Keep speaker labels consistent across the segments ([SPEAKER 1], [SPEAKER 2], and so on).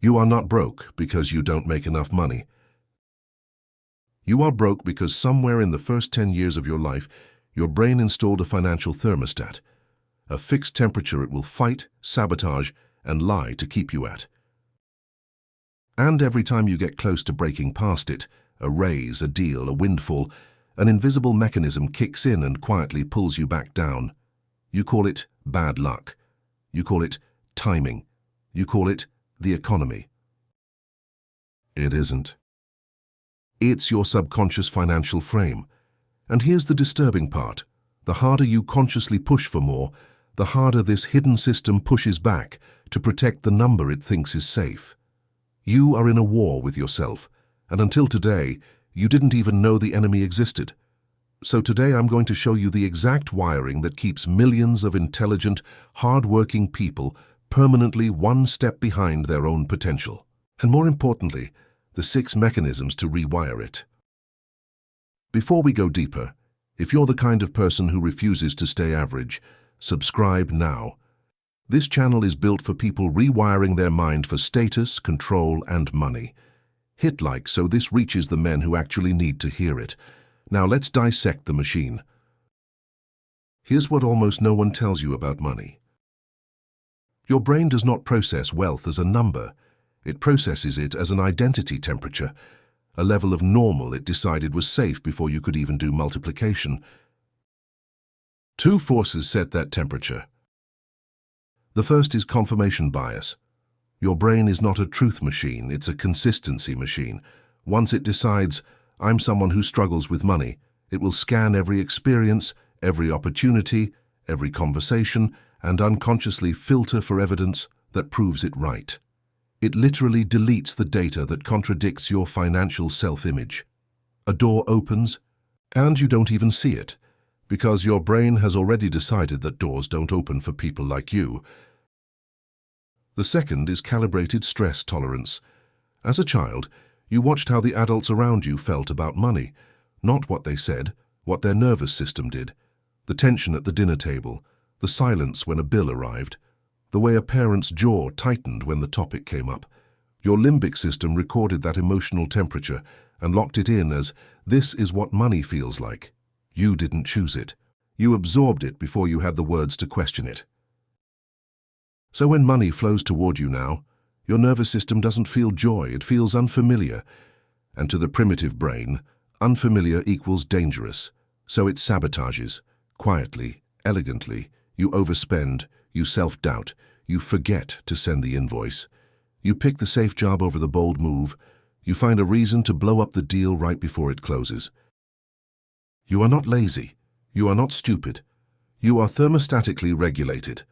[SPEAKER 1] You are not broke because you don't make enough money. You are broke because somewhere in the first 10 years of your life, your brain installed a financial thermostat, a fixed temperature it will fight, sabotage, and lie to keep you at. And every time you get close to breaking past it, a raise, a deal, a windfall, an invisible mechanism kicks in and quietly pulls you back down. You call it bad luck. You call it timing. You call it the economy. It isn't. It's your subconscious financial frame. And here's the disturbing part. The harder you consciously push for more, the harder this hidden system pushes back to protect the number it thinks is safe. You are in a war with yourself, and until today, you didn't even know the enemy existed. So today I'm going to show you the exact wiring that keeps millions of intelligent, hard-working people permanently one step behind their own potential. And more importantly, the 6 mechanisms to rewire it. Before we go deeper, if you're the kind of person who refuses to stay average, subscribe now. This channel is built for people rewiring their mind for status, control, and money. Hit like so this reaches the men who actually need to hear it. Now let's dissect the machine. Here's what almost no one tells you about money. Your brain does not process wealth as a number. It processes it as an identity temperature, a level of normal it decided was safe before you could even do multiplication. 2 forces set that temperature. The first is confirmation bias. Your brain is not a truth machine, it's a consistency machine. Once it decides, I'm someone who struggles with money, it will scan every experience, every opportunity, every conversation, and unconsciously filter for evidence that proves it right. It literally deletes the data that contradicts your financial self-image. A door opens, and you don't even see it, because your brain has already decided that doors don't open for people like you. The second is calibrated stress tolerance. As a child, you watched how the adults around you felt about money, not what they said, what their nervous system did. The tension at the dinner table, the silence when a bill arrived, the way a parent's jaw tightened when the topic came up. Your limbic system recorded that emotional temperature and locked it in as, this is what money feels like. You didn't choose it. You absorbed it before you had the words to question it. So when money flows toward you now, your nervous system doesn't feel joy, it feels unfamiliar. And to the primitive brain, unfamiliar equals dangerous. So it sabotages. Quietly, elegantly, you overspend, you self-doubt, you forget to send the invoice. You pick the safe job over the bold move. You find a reason to blow up the deal right before it closes. You are not lazy. You are not stupid. You are thermostatically regulated.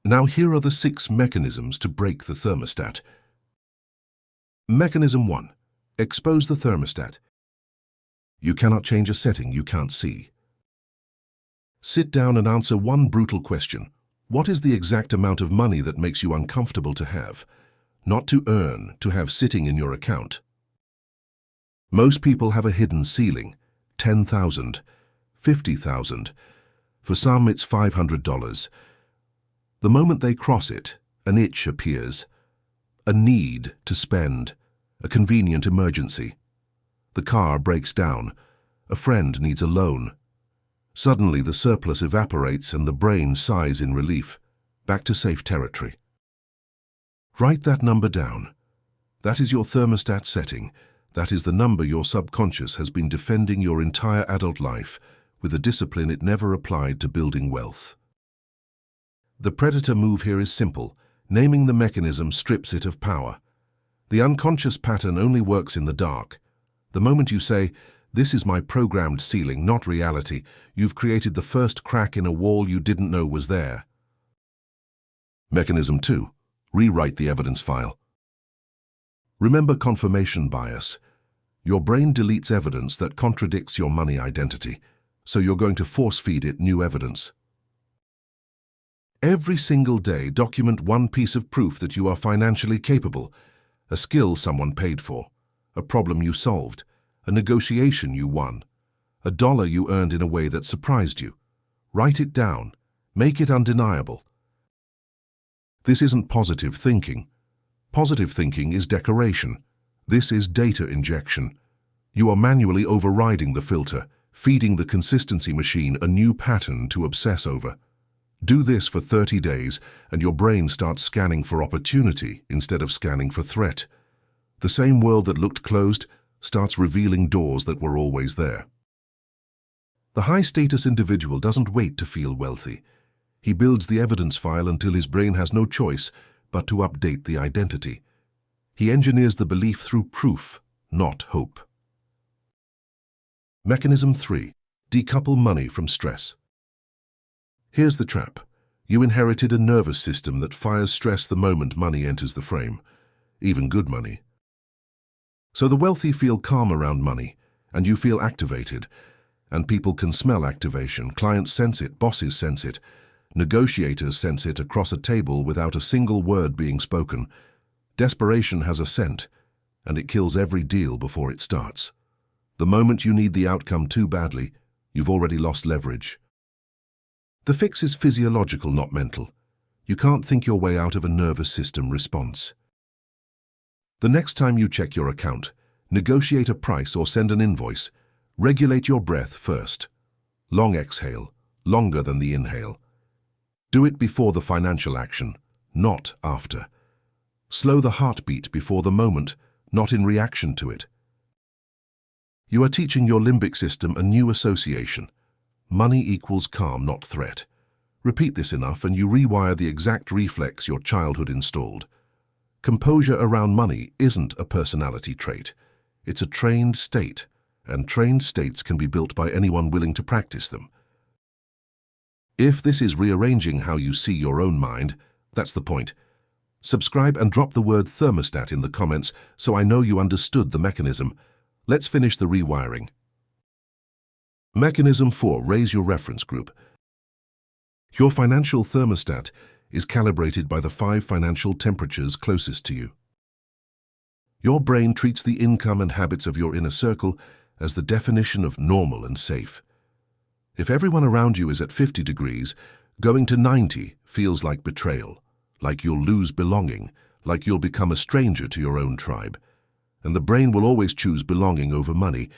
[SPEAKER 1] Now here are the 6 mechanisms to break the thermostat. Mechanism 1. Expose the thermostat. You cannot change a setting you can't see. Sit down and answer one brutal question. What is the exact amount of money that makes you uncomfortable to have? Not to earn, to have sitting in your account. Most people have a hidden ceiling. 10,000, 50,000. For some, it's $500. The moment they cross it, an itch appears, a need to spend, a convenient emergency. The car breaks down, a friend needs a loan. Suddenly the surplus evaporates and the brain sighs in relief, back to safe territory. Write that number down. That is your thermostat setting. That is the number your subconscious has been defending your entire adult life with a discipline it never applied to building wealth. The predator move here is simple. Naming the mechanism strips it of power. The unconscious pattern only works in the dark. The moment you say, this is my programmed ceiling, not reality, you've created the first crack in a wall you didn't know was there. Mechanism 2. Rewrite the evidence file. Remember confirmation bias. Your brain deletes evidence that contradicts your money identity, so you're going to force-feed it new evidence. Every single day, document one piece of proof that you are financially capable, a skill someone paid for, a problem you solved, a negotiation you won, a dollar you earned in a way that surprised you. Write it down. Make it undeniable. This isn't positive thinking. Positive thinking is decoration. This is data injection. You are manually overriding the filter, feeding the consistency machine a new pattern to obsess over. Do this for 30 days and your brain starts scanning for opportunity instead of scanning for threat. The same world that looked closed starts revealing doors that were always there. The high-status individual doesn't wait to feel wealthy. He builds the evidence file until his brain has no choice but to update the identity. He engineers the belief through proof, not hope. Mechanism 3. Decouple money from stress. Here's the trap. You inherited a nervous system that fires stress the moment money enters the frame, even good money. So the wealthy feel calm around money, and you feel activated. And people can smell activation. Clients sense it, bosses sense it, negotiators sense it across a table without a single word being spoken. Desperation has a scent, and it kills every deal before it starts. The moment you need the outcome too badly, you've already lost leverage. The fix is physiological, not mental. You can't think your way out of a nervous system response. The next time you check your account, negotiate a price or send an invoice, regulate your breath first. Long exhale, longer than the inhale. Do it before the financial action, not after. Slow the heartbeat before the moment, not in reaction to it. You are teaching your limbic system a new association. Money equals calm, not threat. Repeat this enough and you rewire the exact reflex your childhood installed. Composure around money isn't a personality trait. It's a trained state, and trained states can be built by anyone willing to practice them. If this is rearranging how you see your own mind, that's the point. Subscribe and drop the word thermostat in the comments so I know you understood the mechanism. Let's finish the rewiring. Mechanism 4. Raise your reference group. Your financial thermostat is calibrated by the 5 financial temperatures closest to you. Your brain treats the income and habits of your inner circle as the definition of normal and safe. If everyone around you is at 50 degrees, going to 90 feels like betrayal, like you'll lose belonging, like you'll become a stranger to your own tribe. And the brain will always choose belonging over money,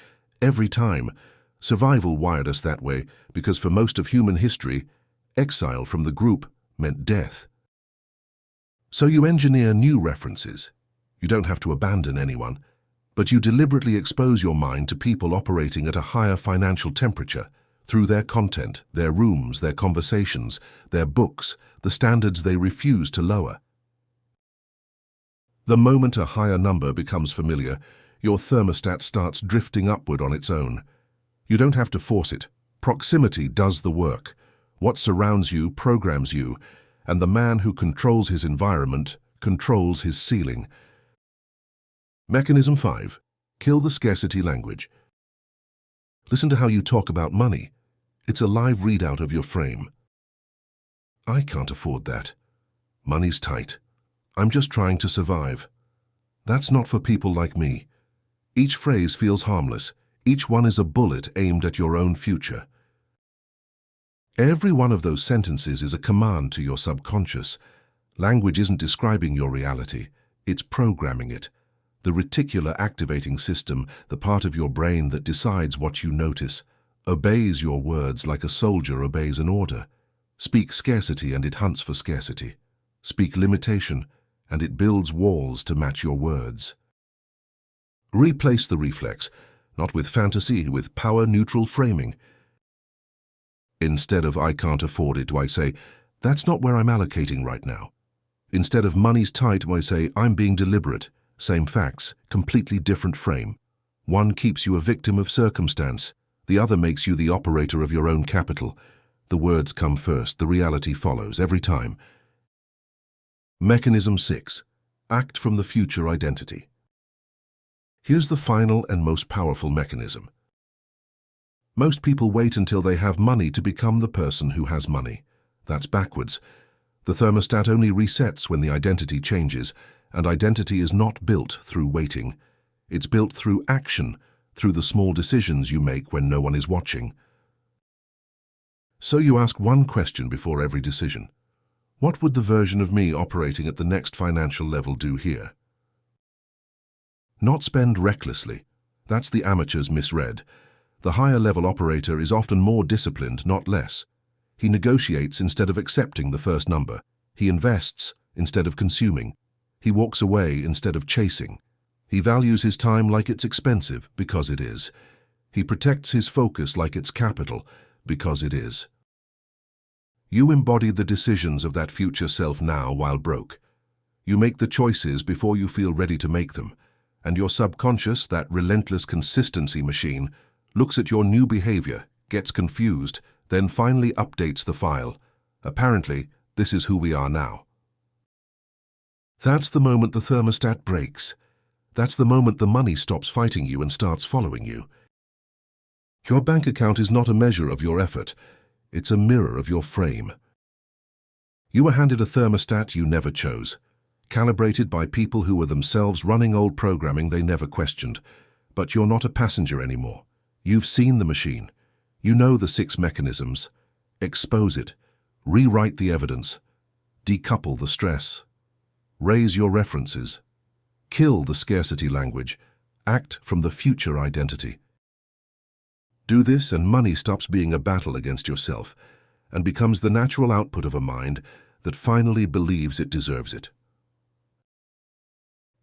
[SPEAKER 1] every time. Survival wired us that way because for most of human history, exile from the group meant death. So you engineer new references. You don't have to abandon anyone, but you deliberately expose your mind to people operating at a higher financial temperature through their content, their rooms, their conversations, their books, the standards they refuse to lower. The moment a higher number becomes familiar, your thermostat starts drifting upward on its own. You don't have to force it. Proximity does the work. What surrounds you programs you, and the man who controls his environment controls his ceiling. Mechanism 5. Kill the scarcity language. Listen to how you talk about money. It's a live readout of your frame. I can't afford that. Money's tight. I'm just trying to survive. That's not for people like me. Each phrase feels harmless. Each one is a bullet aimed at your own future. Every one of those sentences is a command to your subconscious. Language isn't describing your reality. It's programming it. The reticular activating system, the part of your brain that decides what you notice, obeys your words like a soldier obeys an order. Speak scarcity and it hunts for scarcity. Speak limitation and it builds walls to match your words. Replace the reflex, not with fantasy, with power-neutral framing. Instead of "I can't afford it," I say, "That's not where I'm allocating right now." Instead of "Money's tight," I say, "I'm being deliberate." Same facts, completely different frame. One keeps you a victim of circumstance. The other makes you the operator of your own capital. The words come first, the reality follows, every time. Mechanism 6. Act from the future identity. Here's the final and most powerful mechanism. Most people wait until they have money to become the person who has money. That's backwards. The thermostat only resets when the identity changes, and identity is not built through waiting. It's built through action, through the small decisions you make when no one is watching. So you ask one question before every decision. What would the version of me operating at the next financial level do here? Not spend recklessly. That's the amateur's misread. The higher-level operator is often more disciplined, not less. He negotiates instead of accepting the first number. He invests instead of consuming. He walks away instead of chasing. He values his time like it's expensive, because it is. He protects his focus like it's capital, because it is. You embody the decisions of that future self now while broke. You make the choices before you feel ready to make them, and your subconscious, that relentless consistency machine, looks at your new behavior, gets confused, then finally updates the file. Apparently, this is who we are now. That's the moment the thermostat breaks. That's the moment the money stops fighting you and starts following you. Your bank account is not a measure of your effort. It's a mirror of your frame. You were handed a thermostat you never chose, calibrated by people who were themselves running old programming they never questioned. But you're not a passenger anymore. You've seen the machine. You know the 6 mechanisms. Expose it. Rewrite the evidence. Decouple the stress. Raise your references. Kill the scarcity language. Act from the future identity. Do this and money stops being a battle against yourself and becomes the natural output of a mind that finally believes it deserves it.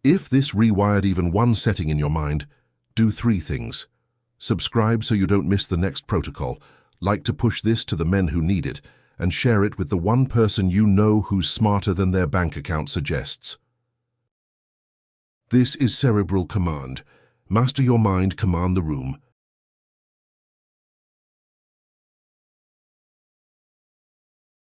[SPEAKER 1] If this rewired even one setting in your mind, do 3 things. Subscribe so you don't miss the next protocol, like to push this to the men who need it, and share it with the one person you know who's smarter than their bank account suggests. This is Cerebral Command. Master your mind, command the room.